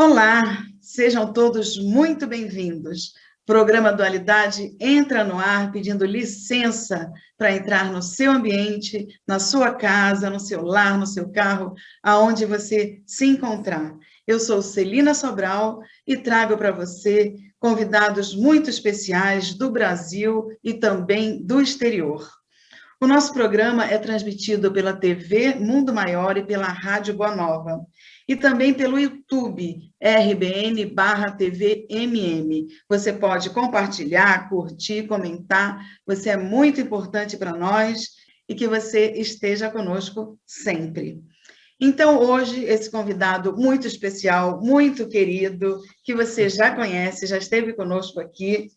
Olá, sejam todos muito bem-vindos. O programa Dualidade entra no ar pedindo licença para entrar no seu ambiente, na sua casa, no seu lar, no seu carro, aonde você se encontrar. Eu sou Celina Sobral e trago para você convidados muito especiais do Brasil e também do exterior. O nosso programa é transmitido pela TV Mundo Maior e pela Rádio Boa Nova. E também pelo YouTube, RBN/TVMM. Você pode compartilhar, curtir, comentar. Você é muito importante para nós e que você esteja conosco sempre. Então, hoje, esse convidado muito especial, muito querido, que você já conhece, já esteve conosco aqui.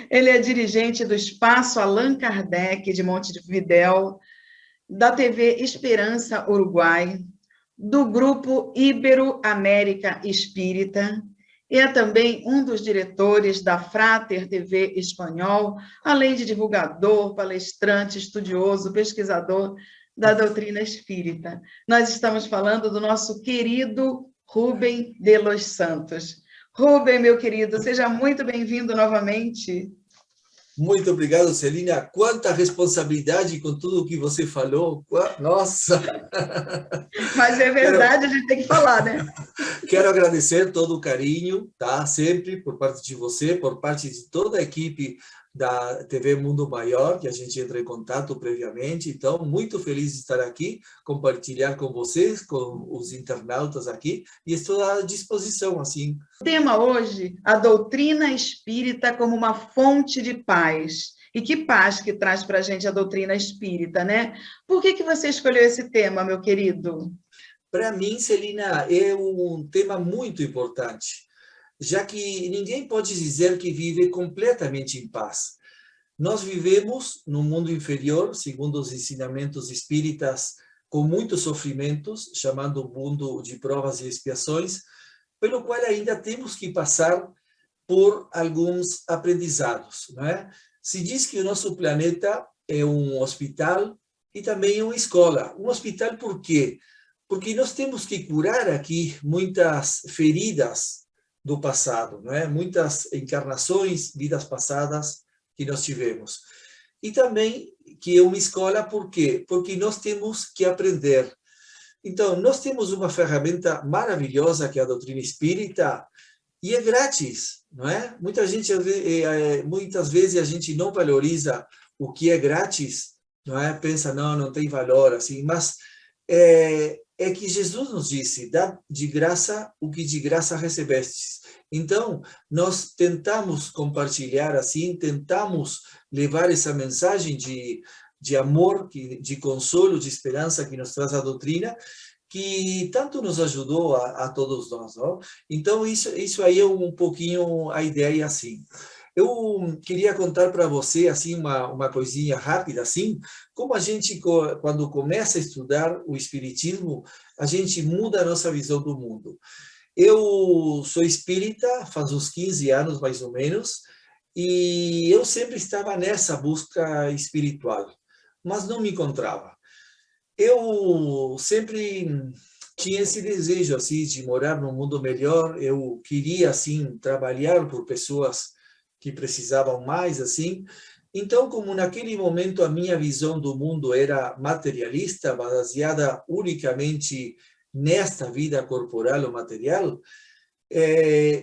Ele é dirigente do Espaço Allan Kardec, de Montevidéu, da TV Esperança Uruguai, do Grupo Ibero-América Espírita, e é também um dos diretores da Frater TV Espanhol, além de divulgador, palestrante, estudioso, pesquisador da doutrina espírita. Nós estamos falando do nosso querido Rubem de los Santos. Rubem, meu querido, seja muito bem-vindo novamente. Muito obrigado, Celina. Quanta responsabilidade com tudo o que você falou. Nossa! Mas é verdade, a gente tem que falar, né? Quero agradecer todo o carinho, tá? Sempre por parte de você, por parte de toda a equipe da TV Mundo Maior, que a gente entrou em contato previamente. Então, muito feliz de estar aqui, compartilhar com vocês, com os internautas aqui, e estou à disposição, assim. O tema hoje, a doutrina espírita como uma fonte de paz. E que paz que traz para a gente a doutrina espírita, né? Por que você escolheu esse tema, meu querido? Para mim, Celina, é um tema muito importante, já que ninguém pode dizer que vive completamente em paz. Nós vivemos no mundo inferior, segundo os ensinamentos espíritas, com muitos sofrimentos, chamando o mundo de provas e expiações, pelo qual ainda temos que passar por alguns aprendizados, não é? Se diz que o nosso planeta é um hospital e também uma escola. Um hospital por quê? Porque nós temos que curar aqui muitas feridas do passado, não é? Muitas encarnações, vidas passadas que nós tivemos. E também que é uma escola por quê? Porque nós temos que aprender. Então, nós temos uma ferramenta maravilhosa que é a doutrina espírita e é grátis, não é? Muitas vezes a gente não valoriza o que é grátis, não é? Pensa, não tem valor, assim, mas é que Jesus nos disse, dá de graça o que de graça recebestes. Então, nós tentamos compartilhar assim, tentamos levar essa mensagem de amor, de consolo, de esperança que nos traz a doutrina, que tanto nos ajudou a todos nós, não? Então, isso aí é um pouquinho a ideia assim. Eu queria contar para você assim uma coisinha rápida assim, como a gente quando começa a estudar o espiritismo, a gente muda a nossa visão do mundo. Eu sou espírita faz uns 15 anos mais ou menos, e eu sempre estava nessa busca espiritual, mas não me encontrava. Eu sempre tinha esse desejo assim de morar num mundo melhor, eu queria assim trabalhar por pessoas que precisavam mais, assim. Então, como naquele momento a minha visão do mundo era materialista, baseada unicamente nesta vida corporal ou material,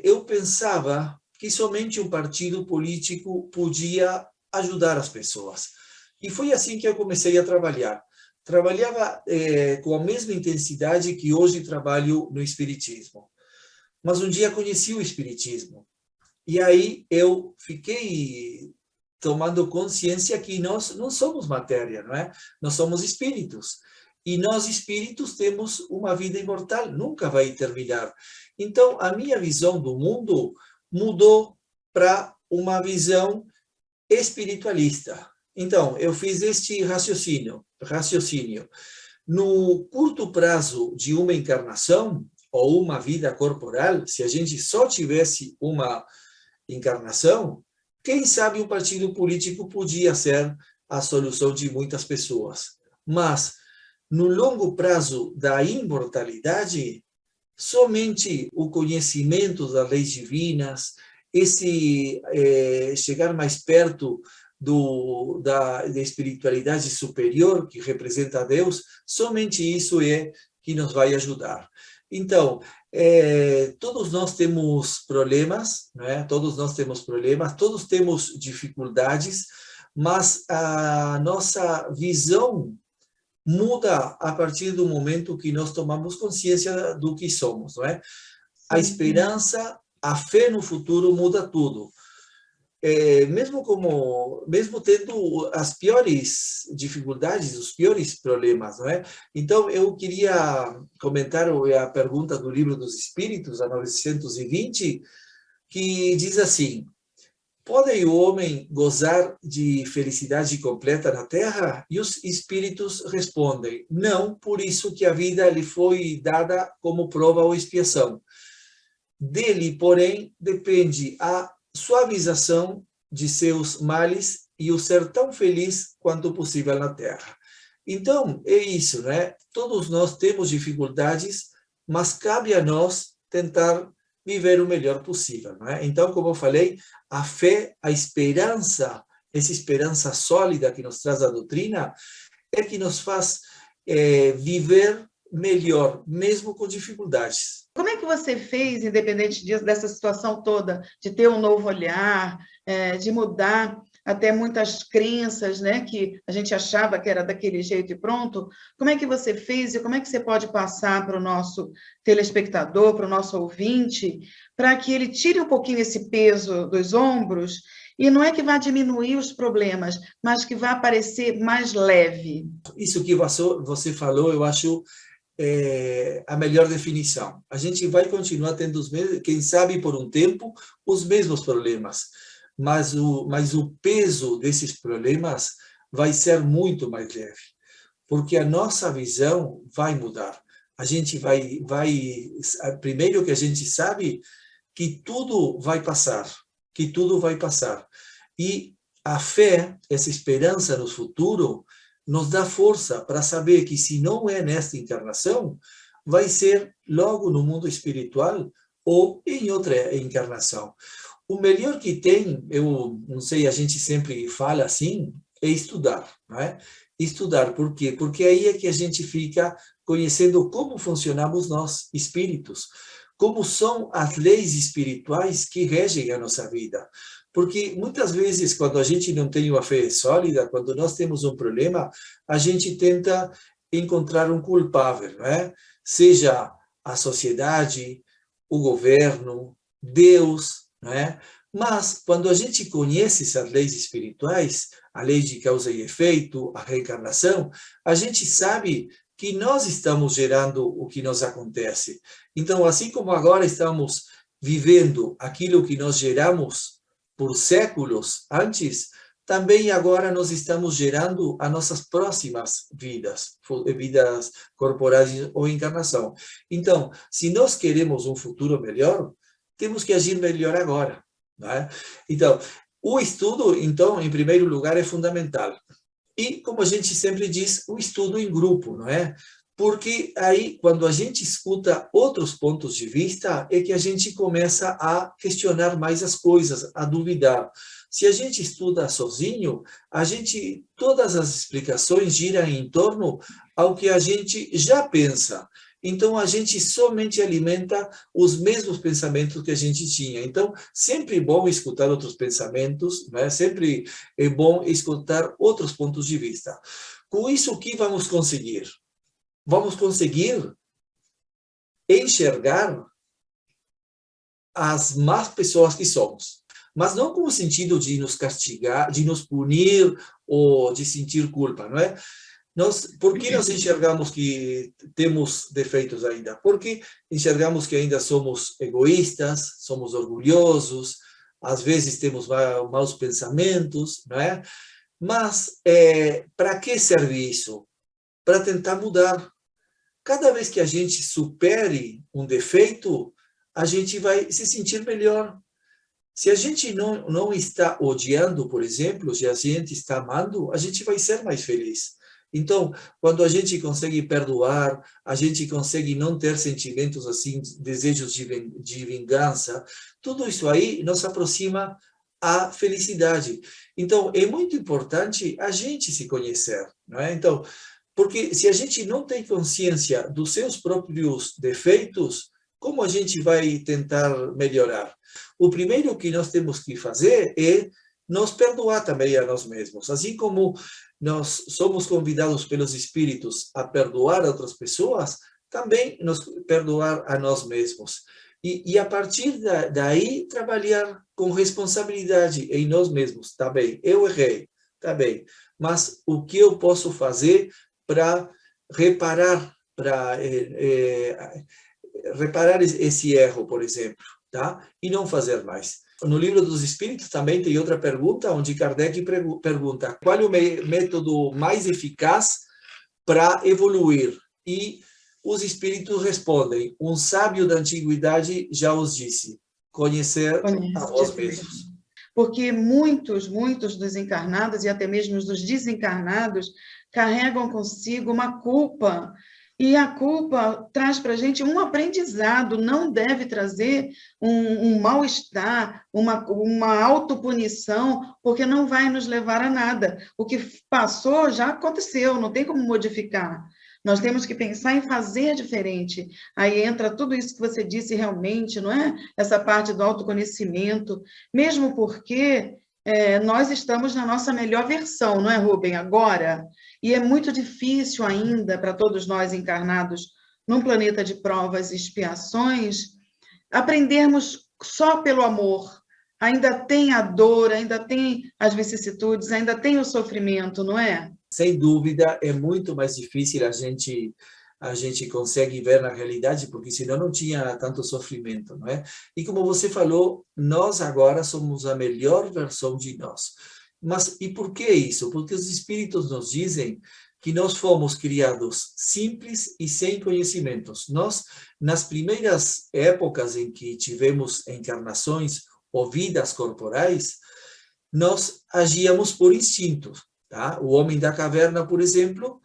eu pensava que somente um partido político podia ajudar as pessoas. E foi assim que eu comecei a trabalhar. Trabalhava com a mesma intensidade que hoje trabalho no Espiritismo. Mas um dia conheci o Espiritismo. E aí eu fiquei tomando consciência que nós não somos matéria, não é? Nós somos espíritos. E nós, espíritos, temos uma vida imortal, nunca vai terminar. Então, a minha visão do mundo mudou para uma visão espiritualista. Então, eu fiz este raciocínio. No curto prazo de uma encarnação, ou uma vida corporal, se a gente só tivesse uma encarnação, quem sabe um partido político podia ser a solução de muitas pessoas. Mas, no longo prazo da imortalidade, Somente o conhecimento das leis divinas, esse chegar mais perto da espiritualidade superior, que representa a Deus, somente isso é que nos vai ajudar. Então, todos nós temos problemas, né? Todos nós temos problemas, todos temos dificuldades, mas a nossa visão muda a partir do momento que nós tomamos consciência do que somos, não é? A esperança, a fé no futuro muda tudo. Mesmo tendo as piores dificuldades, os piores problemas, não é? Então, eu queria comentar a pergunta do Livro dos Espíritos, a 920, que diz assim: pode o homem gozar de felicidade completa na Terra? E os espíritos respondem: não, por isso que a vida lhe foi dada como prova ou expiação. Dele, porém, depende a suavização de seus males e o ser tão feliz quanto possível na Terra. Então, é isso, né? Todos nós temos dificuldades, mas cabe a nós tentar viver o melhor possível, não é? Então, como eu falei, a fé, a esperança, essa esperança sólida que nos traz a doutrina, é que nos faz viver melhor, mesmo com dificuldades. Como é que você fez, independente dessa situação toda, de ter um novo olhar, de mudar até muitas crenças, né, que a gente achava que era daquele jeito e pronto? Como é que você fez e como é que você pode passar para o nosso telespectador, para o nosso ouvinte, para que ele tire um pouquinho esse peso dos ombros e não é que vá diminuir os problemas, mas que vá parecer mais leve? Isso que você falou, eu acho a melhor definição. A gente vai continuar tendo os mesmos, quem sabe por um tempo, os mesmos problemas, mas o peso desses problemas vai ser muito mais leve, porque a nossa visão vai mudar. A gente primeiro que a gente sabe que tudo vai passar, E a fé, essa esperança no futuro, nos dá força para saber que se não é nesta encarnação, vai ser logo no mundo espiritual ou em outra encarnação. O melhor que tem, eu não sei, a gente sempre fala assim, é estudar, não é? Estudar, por quê? Porque aí é que a gente fica conhecendo como funcionamos nós, espíritos, como são as leis espirituais que regem a nossa vida. Porque muitas vezes, quando a gente não tem uma fé sólida, quando nós temos um problema, a gente tenta encontrar um culpável, não é? Seja a sociedade, o governo, Deus, não é? Mas, quando a gente conhece essas leis espirituais, a lei de causa e efeito, a reencarnação, a gente sabe que nós estamos gerando o que nos acontece. Então, assim como agora estamos vivendo aquilo que nós geramos por séculos antes, também agora nós estamos gerando as nossas próximas vidas corporais ou encarnação. Então, se nós queremos um futuro melhor, temos que agir melhor agora, não é? Então, o estudo, então, em primeiro lugar, é fundamental. E, como a gente sempre diz, o estudo em grupo, não é? Porque aí, quando a gente escuta outros pontos de vista, é que a gente começa a questionar mais as coisas, a duvidar. Se a gente estuda sozinho, todas as explicações giram em torno ao que a gente já pensa. Então, a gente somente alimenta os mesmos pensamentos que a gente tinha. Então, sempre é bom escutar outros pensamentos, né? Sempre é bom escutar outros pontos de vista. Com isso, o que vamos conseguir? Vamos conseguir enxergar as más pessoas que somos. Mas não com o sentido de nos castigar, de nos punir ou de sentir culpa, não é? Por que nós enxergamos que temos defeitos ainda? Porque enxergamos que ainda somos egoístas, somos orgulhosos, às vezes temos maus pensamentos, não é? Mas para que serve isso? Para tentar mudar. Cada vez que a gente supere um defeito, a gente vai se sentir melhor. Se a gente não está odiando, por exemplo, se a gente está amando, a gente vai ser mais feliz. Então, quando a gente consegue perdoar, a gente consegue não ter sentimentos assim, desejos de vingança, tudo isso aí nos aproxima à felicidade. Então, é muito importante a gente se conhecer, não é? Então, porque se a gente não tem consciência dos seus próprios defeitos, como a gente vai tentar melhorar? O primeiro que nós temos que fazer é nos perdoar também a nós mesmos. Assim como nós somos convidados pelos espíritos a perdoar outras pessoas, também nos perdoar a nós mesmos. E a partir daí, trabalhar com responsabilidade em nós mesmos. Tá bem, eu errei, tá bem. Mas o que eu posso fazer para reparar, reparar esse erro, por exemplo, tá? E não fazer mais. No Livro dos Espíritos também tem outra pergunta, onde Kardec pergunta qual é o método mais eficaz para evoluir? E os espíritos respondem, um sábio da antiguidade já os disse, conhecer a vós mesmos. Porque muitos dos encarnados e até mesmo dos desencarnados carregam consigo uma culpa. E a culpa traz para a gente um aprendizado, não deve trazer um mal-estar, uma autopunição, porque não vai nos levar a nada. O que passou já aconteceu, não tem como modificar. Nós temos que pensar em fazer diferente. Aí entra tudo isso que você disse realmente, não é? Essa parte do autoconhecimento, mesmo porque nós estamos na nossa melhor versão, não é, Rubem? Agora. E é muito difícil ainda para todos nós encarnados num planeta de provas e expiações aprendermos só pelo amor. Ainda tem a dor, ainda tem as vicissitudes, ainda tem o sofrimento, não é? Sem dúvida, é muito mais difícil a gente consegue ver na realidade, porque senão não tinha tanto sofrimento, não é? E como você falou, nós agora somos a melhor versão de nós. Mas e por que isso? Porque os espíritos nos dizem que nós fomos criados simples e sem conhecimentos. Nós, nas primeiras épocas em que tivemos encarnações ou vidas corporais, nós agíamos por instinto. Tá? O homem da caverna, por exemplo,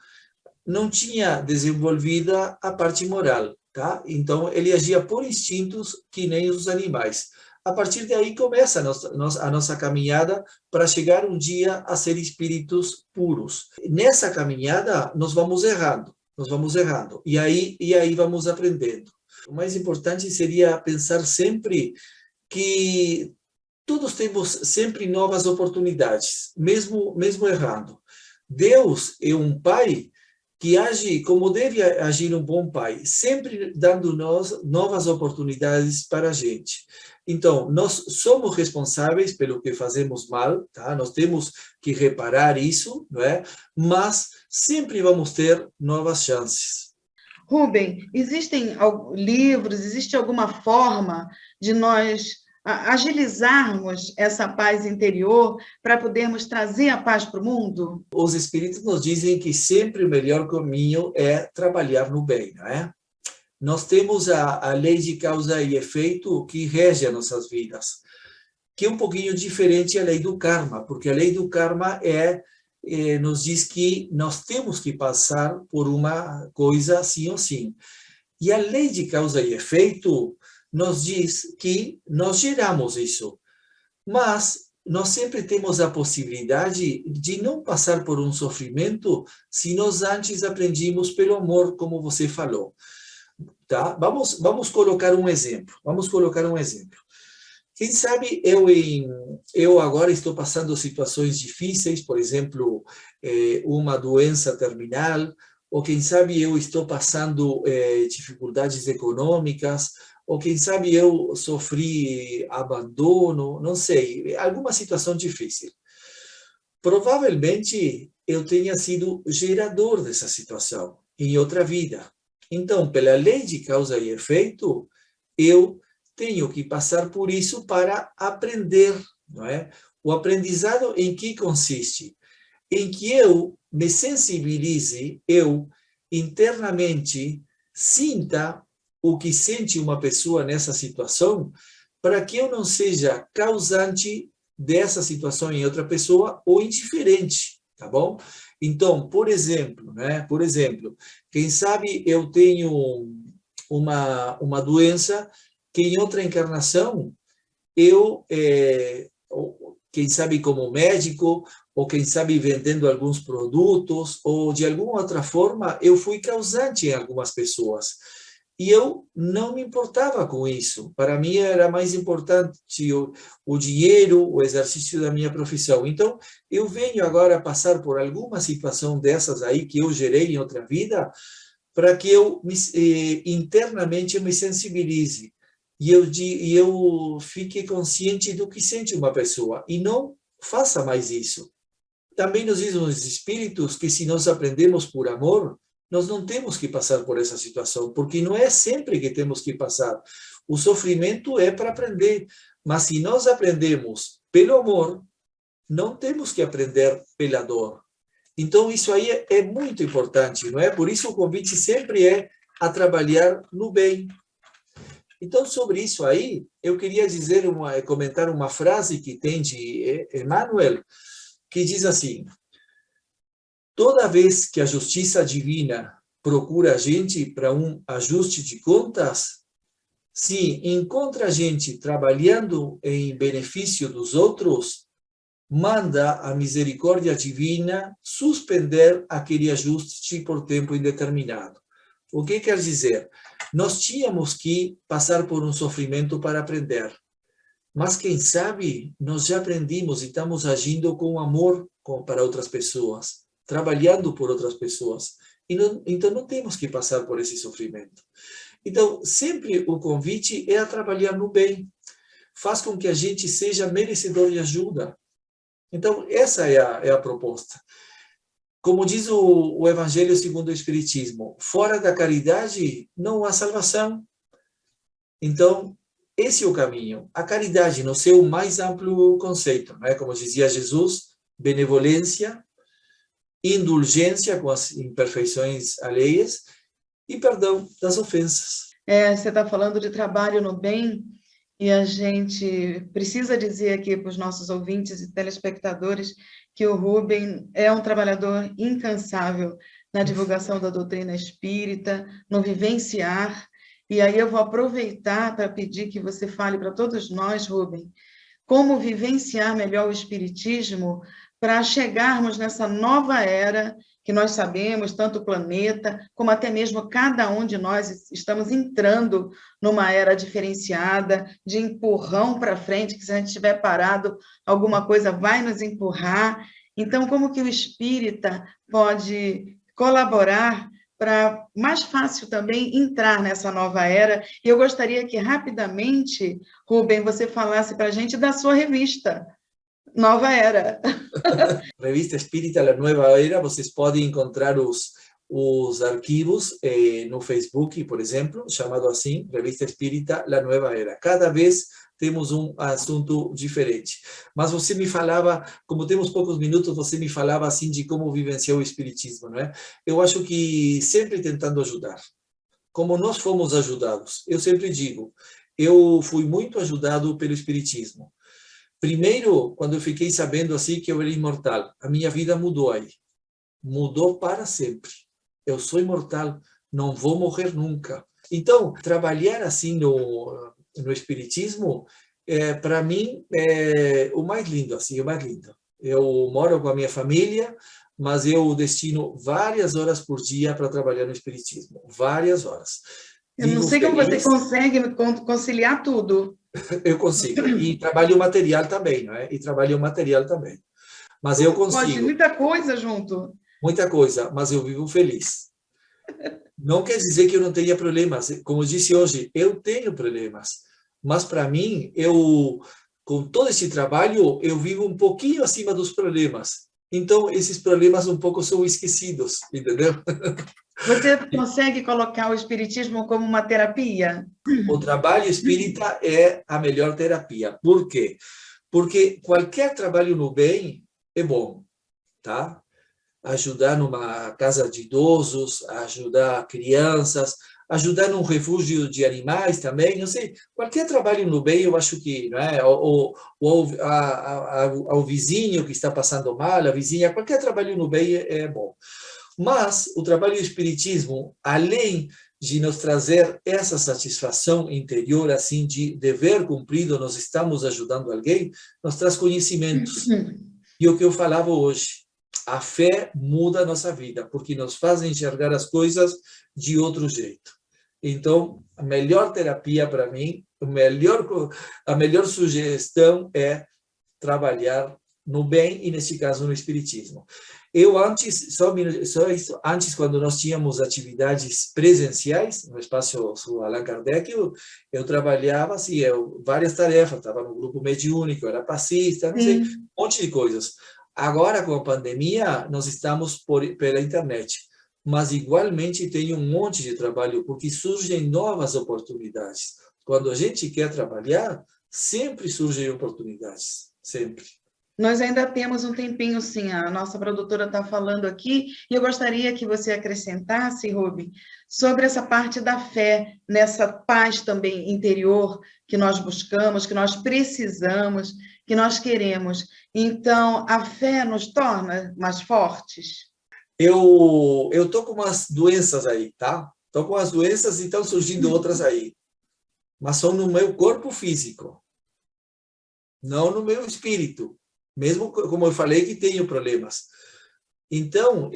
não tinha desenvolvida a parte moral. Tá? Então, ele agia por instintos que nem os animais. A partir daí começa a nossa caminhada para chegar um dia a ser espíritos puros. Nessa caminhada, nós vamos errando. E aí vamos aprendendo. O mais importante seria pensar sempre que todos temos sempre novas oportunidades, mesmo errando. Deus é um pai que age como deve agir um bom pai, sempre dando novas oportunidades para a gente. Então, nós somos responsáveis pelo que fazemos mal, tá? Nós temos que reparar isso, não é? Mas sempre vamos ter novas chances. Rubem, existem livros, existe alguma forma de nós agilizarmos essa paz interior para podermos trazer a paz para o mundo? Os espíritos nos dizem que sempre o melhor caminho é trabalhar no bem, não é? Nós temos a lei de causa e efeito que rege as nossas vidas, que é um pouquinho diferente da lei do karma, porque a lei do karma nos diz que nós temos que passar por uma coisa sim ou sim. E a lei de causa e efeito nos diz que nós geramos isso, mas nós sempre temos a possibilidade de não passar por um sofrimento se nós antes aprendimos pelo amor, como você falou. Tá? Vamos colocar um exemplo. Quem sabe eu agora estou passando situações difíceis, por exemplo, uma doença terminal, ou quem sabe eu estou passando dificuldades econômicas, ou quem sabe eu sofri abandono, não sei, alguma situação difícil. Provavelmente eu tenha sido gerador dessa situação em outra vida. Então, pela lei de causa e efeito, eu tenho que passar por isso para aprender, não é? O aprendizado em que consiste? Em que eu me sensibilize, eu internamente sinta o que sente uma pessoa nessa situação, para que eu não seja causante dessa situação em outra pessoa ou indiferente, tá bom? Então, por exemplo, né? Por exemplo, quem sabe eu tenho uma doença que em outra encarnação eu, quem sabe como médico, ou quem sabe vendendo alguns produtos, ou de alguma outra forma, eu fui causante em algumas pessoas. E eu não me importava com isso. Para mim era mais importante o dinheiro, o exercício da minha profissão. Então, eu venho agora passar por alguma situação dessas aí que eu gerei em outra vida, para que eu internamente eu me sensibilize e eu fique consciente do que sente uma pessoa e não faça mais isso. Também nos dizem os espíritos que se nós aprendemos por amor, nós não temos que passar por essa situação, porque não é sempre que temos que passar. O sofrimento é para aprender, mas se nós aprendemos pelo amor, não temos que aprender pela dor. Então, isso aí é muito importante, não é? Por isso, o convite sempre é a trabalhar no bem. Então, sobre isso aí, eu queria comentar uma frase que tem de Emmanuel, que diz assim: toda vez que a justiça divina procura a gente para um ajuste de contas, se encontra a gente trabalhando em benefício dos outros, manda a misericórdia divina suspender aquele ajuste por tempo indeterminado. O que quer dizer? Nós tínhamos que passar por um sofrimento para aprender. Mas quem sabe nós já aprendimos e estamos agindo com amor para outras pessoas, trabalhando por outras pessoas. Então não temos que passar por esse sofrimento. Então, sempre o convite é a trabalhar no bem. Faz com que a gente seja merecedor de ajuda. Então, essa é a proposta. Como diz o Evangelho segundo o Espiritismo, fora da caridade não há salvação. Então, esse é o caminho. A caridade, no seu mais amplo conceito, né? Como dizia Jesus, benevolência, indulgência com as imperfeições alheias e perdão das ofensas. Você está falando de trabalho no bem, e a gente precisa dizer aqui para os nossos ouvintes e telespectadores que o Rubem é um trabalhador incansável na divulgação da doutrina espírita, no vivenciar. E aí eu vou aproveitar para pedir que você fale para todos nós, Rubem, como vivenciar melhor o espiritismo para chegarmos nessa nova era que nós sabemos, tanto o planeta, como até mesmo cada um de nós estamos entrando numa era diferenciada, de empurrão para frente, que se a gente estiver parado, alguma coisa vai nos empurrar. Então, como que o espírita pode colaborar para mais fácil também entrar nessa nova era? E eu gostaria que, rapidamente, Rubem, você falasse para a gente da sua revista, Nova Era. Revista Espírita La Nueva Era, vocês podem encontrar os arquivos no Facebook, por exemplo, chamado assim, Revista Espírita La Nueva Era. Cada vez temos um assunto diferente. Mas você me falava, como temos poucos minutos, você me falava assim de como vivenciar o espiritismo, não é? Eu acho que sempre tentando ajudar. Como nós fomos ajudados. Eu sempre digo, eu fui muito ajudado pelo espiritismo. Primeiro, quando eu fiquei sabendo assim que eu era imortal, a minha vida mudou aí. Mudou para sempre. Eu sou imortal, não vou morrer nunca. Então, trabalhar assim no espiritismo, para mim, é o mais lindo, assim, o mais lindo. Eu moro com a minha família, mas eu destino várias horas por dia para trabalhar no espiritismo. Várias horas. Eu não sei como você consegue conciliar tudo. Eu consigo. E trabalho material também, não é? E trabalho material também. Mas eu consigo. Pode, muita coisa junto. Muita coisa, mas eu vivo feliz. Não quer dizer que eu não tenha problemas. Como eu disse hoje, eu tenho problemas. Mas para mim, com todo esse trabalho, eu vivo um pouquinho acima dos problemas. Então, esses problemas um pouco são esquecidos, entendeu? Você consegue colocar o espiritismo como uma terapia? O trabalho espírita é a melhor terapia. Por quê? Porque qualquer trabalho no bem é bom, tá? Ajudar numa casa de idosos, ajudar crianças, ajudar num refúgio de animais também, não sei, qualquer trabalho no bem, eu acho que, não é? Ao vizinho que está passando mal, a vizinha, qualquer trabalho no bem é bom. Mas o trabalho do espiritismo, além de nos trazer essa satisfação interior, assim, de dever cumprido, nós estamos ajudando alguém, nos traz conhecimentos. E o que eu falava hoje, a fé muda a nossa vida, porque nos faz enxergar as coisas de outro jeito. Então, a melhor terapia para mim, a melhor sugestão é trabalhar no bem e, nesse caso, no espiritismo. Eu antes, antes, quando nós tínhamos atividades presenciais no espaço Allan Kardec, eu trabalhava assim, várias tarefas, estava no grupo mediúnico, era passista, não sei, um monte de coisas. Agora, com a pandemia, nós estamos pela internet, mas igualmente tem um monte de trabalho, porque surgem novas oportunidades. Quando a gente quer trabalhar, sempre surgem oportunidades, sempre. Nós ainda temos um tempinho, sim, a nossa produtora está falando aqui, e eu gostaria que você acrescentasse, Rubem, sobre essa parte da fé, nessa paz também interior que nós buscamos, que nós precisamos, que nós queremos. Então, a fé nos torna mais fortes? Eu estou com umas doenças aí, tá? Estou com as doenças e estão surgindo outras aí, mas são no meu corpo físico, não no meu espírito. Mesmo como eu falei que tenho problemas. Então,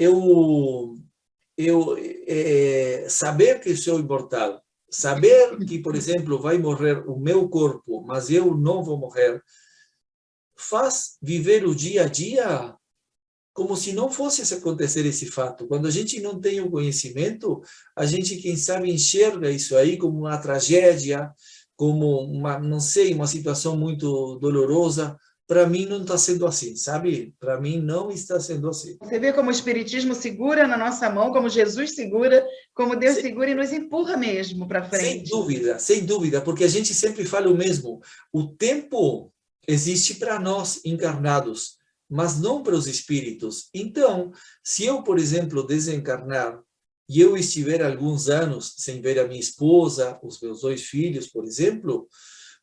saber que sou imortal, saber que, por exemplo, vai morrer o meu corpo, mas eu não vou morrer, faz viver o dia a dia como se não fosse acontecer esse fato. Quando a gente não tem o conhecimento, a gente, quem sabe, enxerga isso aí como uma tragédia, como não sei, uma situação muito dolorosa. Para mim não está sendo assim, sabe? Para mim não está sendo assim. Você vê como o Espiritismo segura na nossa mão, como Jesus segura, como Deus segura e nos empurra mesmo para frente. Sem dúvida, porque a gente sempre fala o mesmo. O tempo existe para nós encarnados, mas não para os espíritos. Então, se eu, por exemplo, desencarnar e eu estiver alguns anos sem ver a minha esposa, os meus 2 filhos, por exemplo,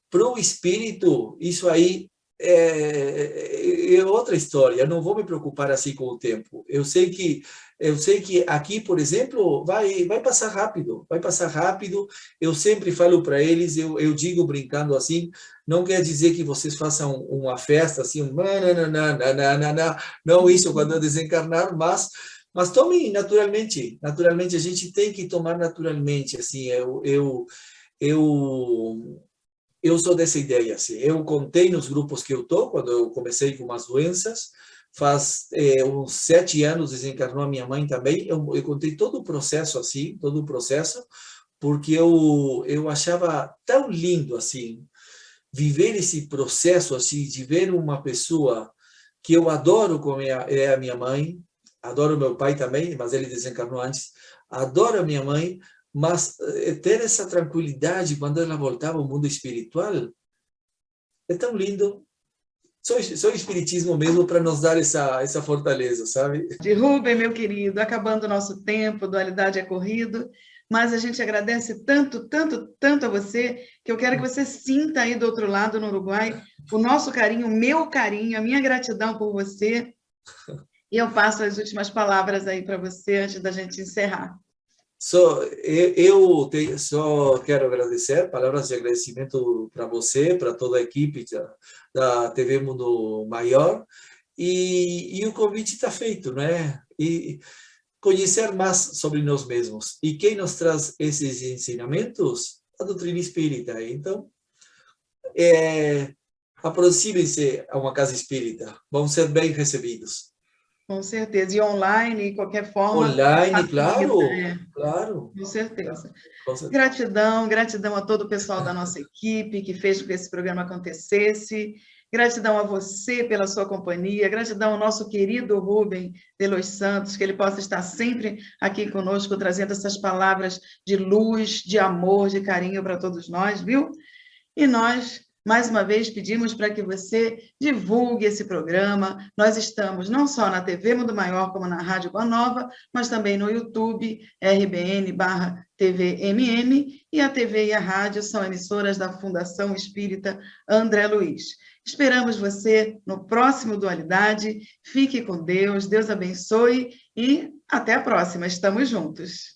para o espírito, isso aí é outra história. Eu não vou me preocupar assim com o tempo. Eu sei que aqui, por exemplo, vai passar rápido, vai passar rápido. Eu sempre falo para eles, eu digo brincando assim, não quer dizer que vocês façam uma festa assim, não isso quando eu desencarnar, mas tomem naturalmente, a gente tem que tomar naturalmente, assim, eu sou dessa ideia, assim. Eu contei nos grupos que eu estou, quando eu comecei com umas doenças, faz uns 7 anos desencarnou a minha mãe também, eu contei todo o processo, assim, todo o processo, porque eu achava tão lindo, assim, viver esse processo, assim, de ver uma pessoa que eu adoro como é a minha mãe, adoro meu pai também, mas ele desencarnou antes, adoro a minha mãe, mas ter essa tranquilidade quando ela voltava ao mundo espiritual é tão lindo. Só o espiritismo mesmo para nos dar essa fortaleza, sabe? De Rubem, meu querido, acabando o nosso tempo, Dualidade é Corrido, mas a gente agradece tanto, tanto, tanto a você, que eu quero que você sinta aí do outro lado, no Uruguai, o nosso carinho, o meu carinho, a minha gratidão por você. E eu passo as últimas palavras aí para você, antes da gente encerrar. Só quero agradecer, palavras de agradecimento para você, para toda a equipe da TV Mundo Maior, e o convite está feito, né? E conhecer mais sobre nós mesmos. E quem nos traz esses ensinamentos? A doutrina espírita. Então, aproximem-se a uma casa espírita, vão ser bem recebidos. Com certeza. E online, de qualquer forma. Online, claro, claro. Com certeza. Com certeza. Gratidão a todo o pessoal da nossa equipe que fez com que esse programa acontecesse. Gratidão a você pela sua companhia. Gratidão ao nosso querido Rubem de Los Santos, que ele possa estar sempre aqui conosco, trazendo essas palavras de luz, de amor, de carinho para todos nós, viu? E nós Mais uma vez, pedimos para que você divulgue esse programa. Nós estamos não só na TV Mundo Maior, como na Rádio Boa Nova, mas também no YouTube, RBN/TVMM, e a TV e a rádio são emissoras da Fundação Espírita André Luiz. Esperamos você no próximo Dualidade. Fique com Deus, Deus abençoe e até a próxima. Estamos juntos.